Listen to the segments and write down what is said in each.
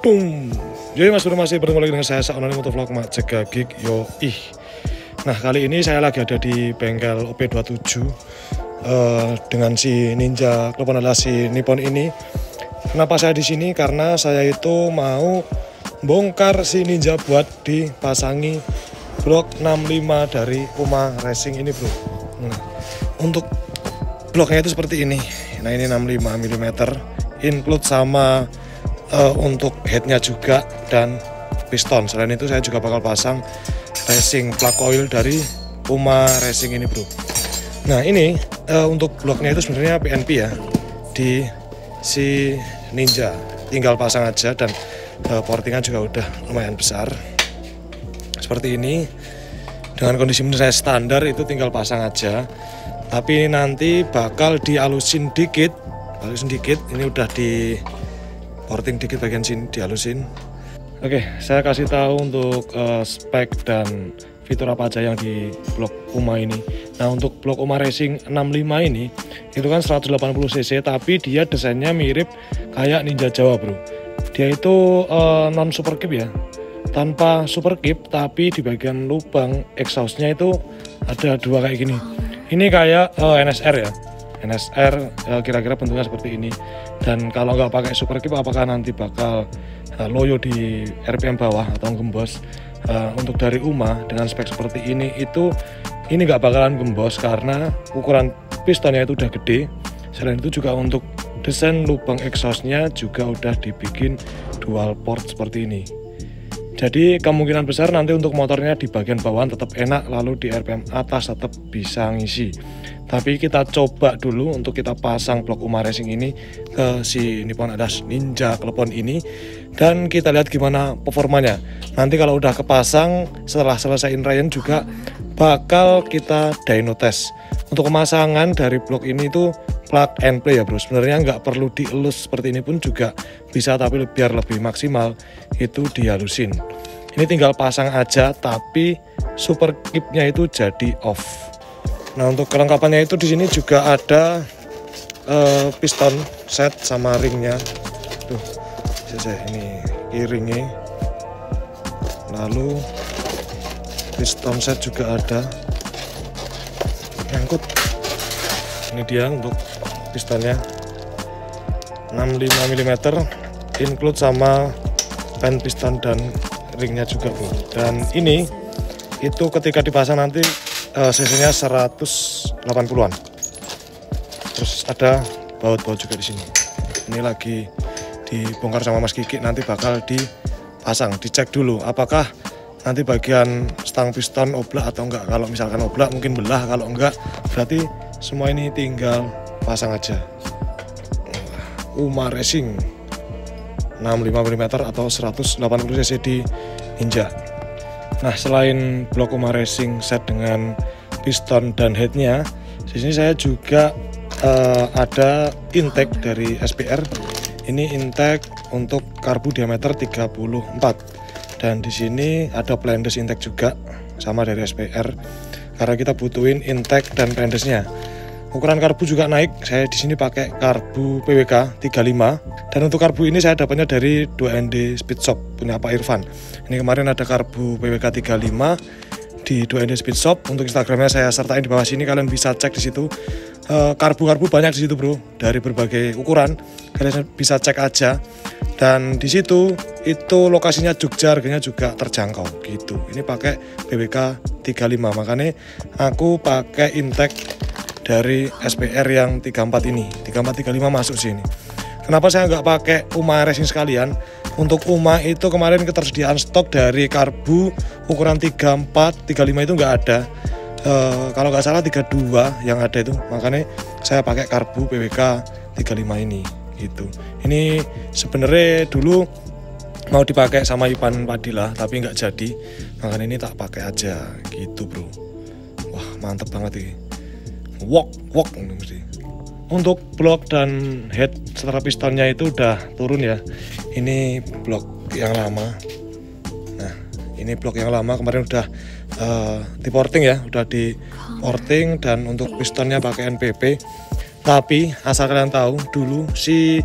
Boom. Jadi Mas Bro masih bertemu lagi dengan saya Saononim untuk vlog Mak Jaga Gig yo ih. Nah kali ini saya lagi ada di bengkel OP27 dengan si Ninja Klepon adalah si Nippon ini. Kenapa saya di sini? Karena saya itu mau bongkar si Ninja buat dipasangi blok 65 dari Uma Racing ini bro. Nah untuk bloknya itu seperti ini. Nah ini 65 mm include sama untuk headnya juga dan piston. Selain itu saya juga bakal pasang racing plug oil dari Uma Racing ini bro. Nah ini untuk bloknya itu sebenarnya PNP ya di si Ninja, tinggal pasang aja dan portingan juga udah lumayan besar seperti ini. Dengan kondisi menurut saya standar itu tinggal pasang aja, tapi nanti bakal dihalusin dikit, ini udah di porting dikit bagian sini dihalusin. Oke, saya kasih tahu untuk spek dan fitur apa aja yang di blok Uma ini. Nah untuk blok Uma Racing 65 ini itu kan 180 cc, tapi dia desainnya mirip kayak Ninja Jawa bro. Dia itu non super keep ya, tanpa super keep, tapi di bagian lubang exhaustnya itu ada dua kayak gini. Ini kayak NSR ya, NSR kira-kira bentuknya seperti ini. Dan kalau nggak pakai super keep apakah nanti bakal loyo di RPM bawah atau gembos? Untuk dari Uma dengan spek seperti ini itu ini nggak bakalan gembos karena ukuran pistonnya itu udah gede. Selain itu juga untuk desain lubang exhaustnya juga udah dibikin dual port seperti ini. Jadi kemungkinan besar nanti untuk motornya di bagian bawah tetap enak, lalu di RPM atas tetap bisa ngisi. Tapi kita coba dulu untuk kita pasang blok Uma Racing ini ke si Nippon Adas Ninja Klepon ini dan kita lihat gimana performanya. Nanti kalau udah kepasang setelah selesai inrayan juga bakal kita dyno test. Untuk pemasangan dari blok ini itu plug and play ya bro. Sebenarnya nggak perlu dielus seperti ini pun juga bisa, tapi biar lebih maksimal itu dihalusin. Ini tinggal pasang aja, tapi super keep-nya itu jadi off. Nah untuk kelengkapannya itu di sini juga ada piston set sama ringnya. Tuh, ini ringnya. Lalu piston set juga ada. Nyangkut. Ini dia untuk pistonnya 65 mm, include sama pen piston dan ringnya juga bro. Dan ini itu ketika dipasang nanti cc-nya 180-an. Terus ada baut-baut juga di sini. Ini lagi dibongkar sama Mas Kiki, nanti bakal dipasang, dicek dulu apakah nanti bagian stang piston oblak atau enggak. Kalau misalkan oblak mungkin belah, kalau enggak berarti semua ini tinggal pasang aja. Uma Racing 65 mm atau 180 cc di Ninja. Nah selain blok Uma Racing set dengan piston dan headnya, di sini saya juga ada intake dari SPR. Ini intake untuk karbu diameter 34 dan di sini ada blendes intake juga sama dari SPR karena kita butuhin intake dan blendesnya. Ukuran karbu juga naik, saya di sini pakai karbu PWK 35 dan untuk karbu ini saya dapatnya dari 2ND Speed Shop punya Pak Irfan. Ini kemarin ada karbu PWK 35 di 2ND Speed Shop. Untuk Instagramnya saya sertain di bawah sini, kalian bisa cek di situ. Karbu-karbu banyak di situ bro, dari berbagai ukuran, kalian bisa cek aja. Dan di situ itu lokasinya Jogja, harganya juga terjangkau gitu. Ini pakai PWK 35, makanya aku pakai intake dari SPR yang 34 ini, 34-35 masuk sini. Kenapa saya nggak pakai Uma Racing sekalian? Untuk Uma itu kemarin ketersediaan stok dari karbu ukuran 34, 35 itu nggak ada. Kalau nggak salah 32 yang ada itu, makanya saya pakai karbu PWK 35 ini gitu. Ini sebenarnya dulu mau dipakai sama Ipan Padilla tapi nggak jadi, makanya ini tak pakai aja gitu bro. Wah mantep banget ini. Wok ini mesti. Untuk blok dan head setelah pistonnya itu udah turun ya. Ini blok yang lama. Nah ini blok yang lama kemarin udah di porting ya, udah di porting dan untuk pistonnya pakai NPP. Tapi asal kalian tahu dulu si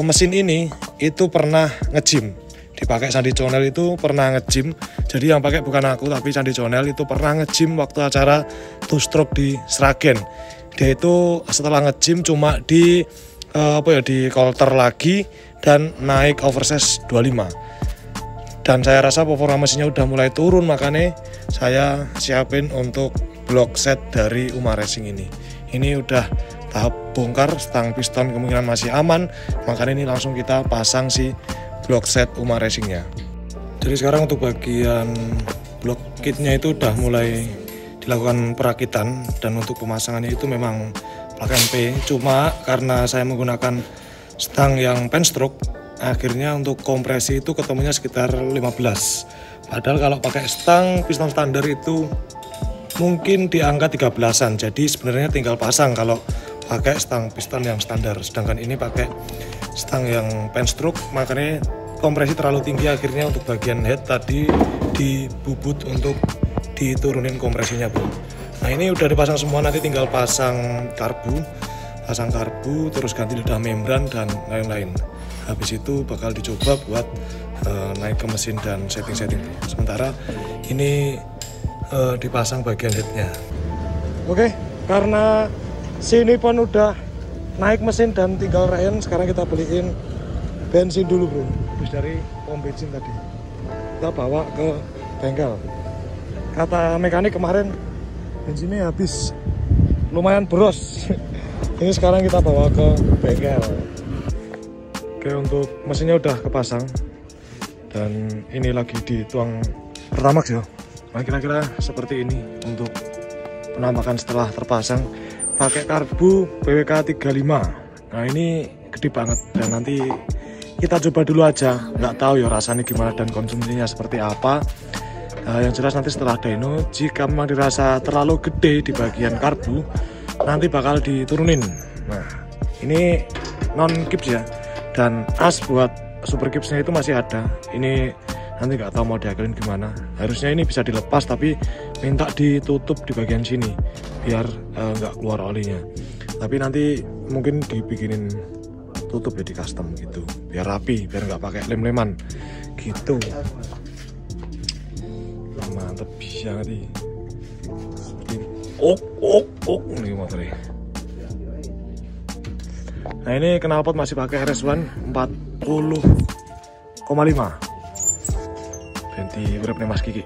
mesin ini itu pernah nge-gym. Dipakai Sandi Conel itu pernah nge-gym. Jadi yang pakai bukan aku tapi Sandi Conel itu pernah nge-gym waktu acara Two Stroke di Sragen. Dia itu setelah nge-gym cuma di di coulter lagi dan naik oversize 25. Dan saya rasa performa mesinnya udah mulai turun, makanya saya siapin untuk block set dari Uma Racing ini. Ini udah tahap bongkar, stang piston kemungkinan masih aman, makanya ini langsung kita pasang si block set Uma Racingnya. Jadi sekarang untuk bagian block kitnya itu udah mulai dilakukan perakitan, dan untuk pemasangannya itu memang plug and play. Cuma karena saya menggunakan stang yang penstroke, akhirnya untuk kompresi itu ketemunya sekitar 15. Padahal kalau pakai stang piston standar itu mungkin di angka 13-an. Jadi sebenarnya tinggal pasang kalau pakai stang piston yang standar. Sedangkan ini pakai stang yang penstroke, makanya kompresi terlalu tinggi. Akhirnya untuk bagian head tadi dibubut untuk diturunin kompresinya, bro. Nah ini udah dipasang semua, nanti tinggal pasang karbu, terus ganti lidah membran dan lain-lain. Habis itu bakal dicoba buat naik ke mesin dan setting-setting. Sementara ini dipasang bagian headnya. Oke, karena sini pun udah naik mesin dan tinggal rain, sekarang kita beliin bensin dulu, bro. Habis dari pom bensin tadi kita bawa ke bengkel. Kata mekanik kemarin bensinnya habis, lumayan boros. Ini sekarang kita bawa ke bengkel. Oke, untuk mesinnya udah kepasang dan ini lagi dituang Pertamax ya. Nah, kira-kira seperti ini untuk penampakan setelah terpasang. Pakai karbu PWK 35. Nah ini gede banget, dan nanti kita coba dulu aja. Nggak tahu ya rasanya gimana dan konsumsinya seperti apa. Yang jelas nanti setelah dyno, jika memang dirasa terlalu gede di bagian karbu, nanti bakal diturunin. Nah ini non kips ya, dan as buat super kipsnya itu masih ada. Ini nanti nggak tahu mau diakalin gimana. Harusnya ini bisa dilepas, tapi minta ditutup di bagian sini biar nggak keluar olinya. Tapi nanti mungkin dibikinin tutup ya, di custom gitu biar rapi, biar nggak pakai lem-leman gitu. Mantep bisa nih. Ini motornya. Nah ini knalpot masih pakai RS1 40,5. Ganti berapa nih Mas Kiki?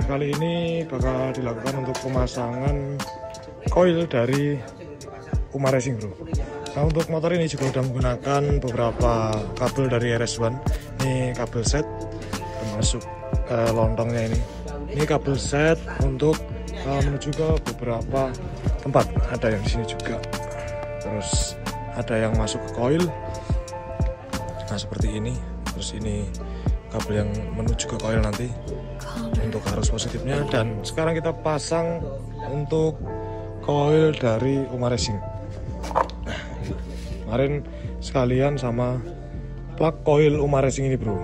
kali ini bakal dilakukan untuk pemasangan coil dari Uma Racing bro. Nah untuk motor ini juga sudah menggunakan beberapa kabel dari RS1. Ini kabel set termasuk lontongnya ini. Ini kabel set untuk menuju ke beberapa tempat. Ada yang di sini juga. Terus ada yang masuk ke coil. Nah seperti ini. Terus ini kabel yang menuju ke coil nanti untuk arus positifnya. Dan sekarang kita pasang untuk coil dari Uma Racing. Nah, kemarin sekalian sama plug coil Uma Racing ini bro.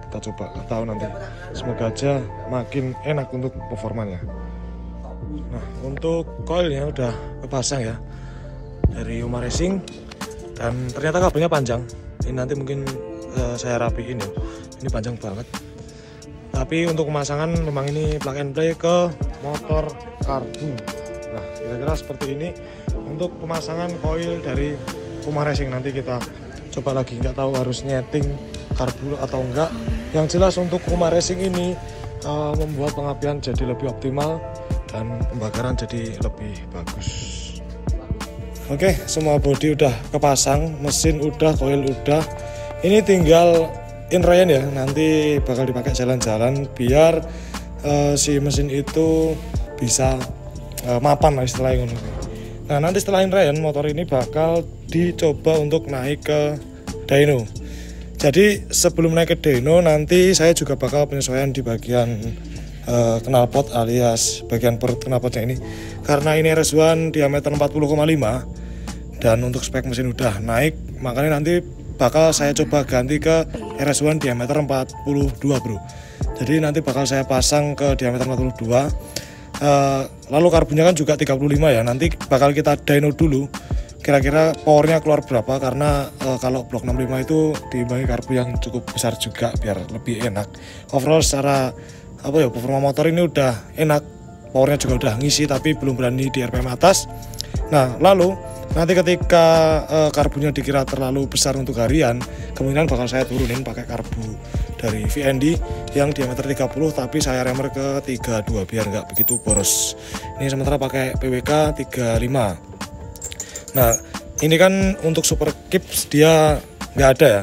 Kita coba, nggak tahu nanti. Semoga aja makin enak untuk performanya. Nah untuk coilnya udah kepasang ya dari Uma Racing. Dan ternyata kabelnya panjang. Ini nanti mungkin saya rapiin ya. Ini panjang banget. Tapi untuk pemasangan memang ini plug and play ke motor karbu. Nah kira-kira seperti ini untuk pemasangan coil dari Uma Racing. Nanti kita coba lagi, nggak tahu harus nyeting karbu atau enggak. Yang jelas untuk Uma Racing ini membuat pengapian jadi lebih optimal dan pembakaran jadi lebih bagus. Oke, semua bodi udah kepasang, mesin udah, coil udah. Ini tinggal inrayan ya, nanti bakal dipakai jalan-jalan biar si mesin itu bisa mapan lah istilahnya. Nah nanti setelah inrayan motor ini bakal dicoba untuk naik ke dyno. Jadi sebelum naik ke dyno nanti saya juga bakal penyesuaian di bagian knalpot alias bagian perut knalpotnya ini. Karena ini RS1 diameter 40,5 dan untuk spek mesin udah naik, makanya nanti bakal saya coba ganti ke RS1 diameter 42 bro. Jadi nanti bakal saya pasang ke diameter 42. Lalu karbunya kan juga 35 ya. Nanti bakal kita dyno dulu kira-kira powernya keluar berapa, karena kalau blok 65 itu diimbangi karbu yang cukup besar juga biar lebih enak. Overall secara performa motor ini udah enak, powernya juga udah ngisi, tapi belum berani di RPM atas. Nah lalu nanti ketika karbunya dikira terlalu besar untuk harian, kemungkinan bakal saya turunin pakai karbu dari VND yang diameter 30 tapi saya remer ke 32 biar nggak begitu boros. Ini sementara pakai PWK 35. Nah ini kan untuk super kips dia nggak ada ya,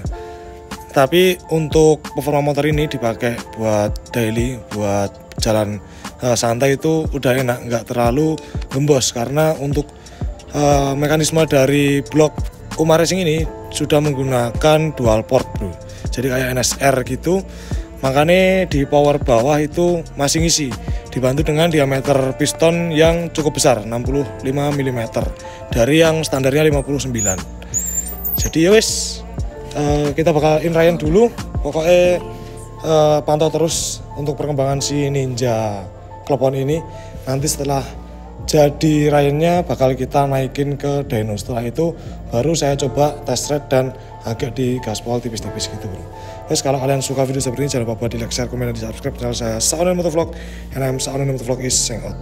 tapi untuk performa motor ini dipakai buat daily, buat jalan santai itu udah enak, nggak terlalu gembos. Karena untuk mekanisme dari blok Uma Racing ini sudah menggunakan dual port bro, jadi kayak NSR gitu. Makanya di power bawah itu masih ngisi, dibantu dengan diameter piston yang cukup besar 65 mm dari yang standarnya 59. Jadi ya wis, kita bakal inrayan dulu. Pokoknya pantau terus untuk perkembangan si Ninja Klepon ini. Nanti setelah jadi rayonnya bakal kita naikin ke dyno. Setelah itu baru saya coba test ride dan agak di gaspol tipis-tipis gitu bro. Guys, kalau kalian suka video seperti ini jangan lupa buat di like, share, komen, dan di subscribe channel saya Saonan Motovlog. And I'm Saonan Motovlog is saying out.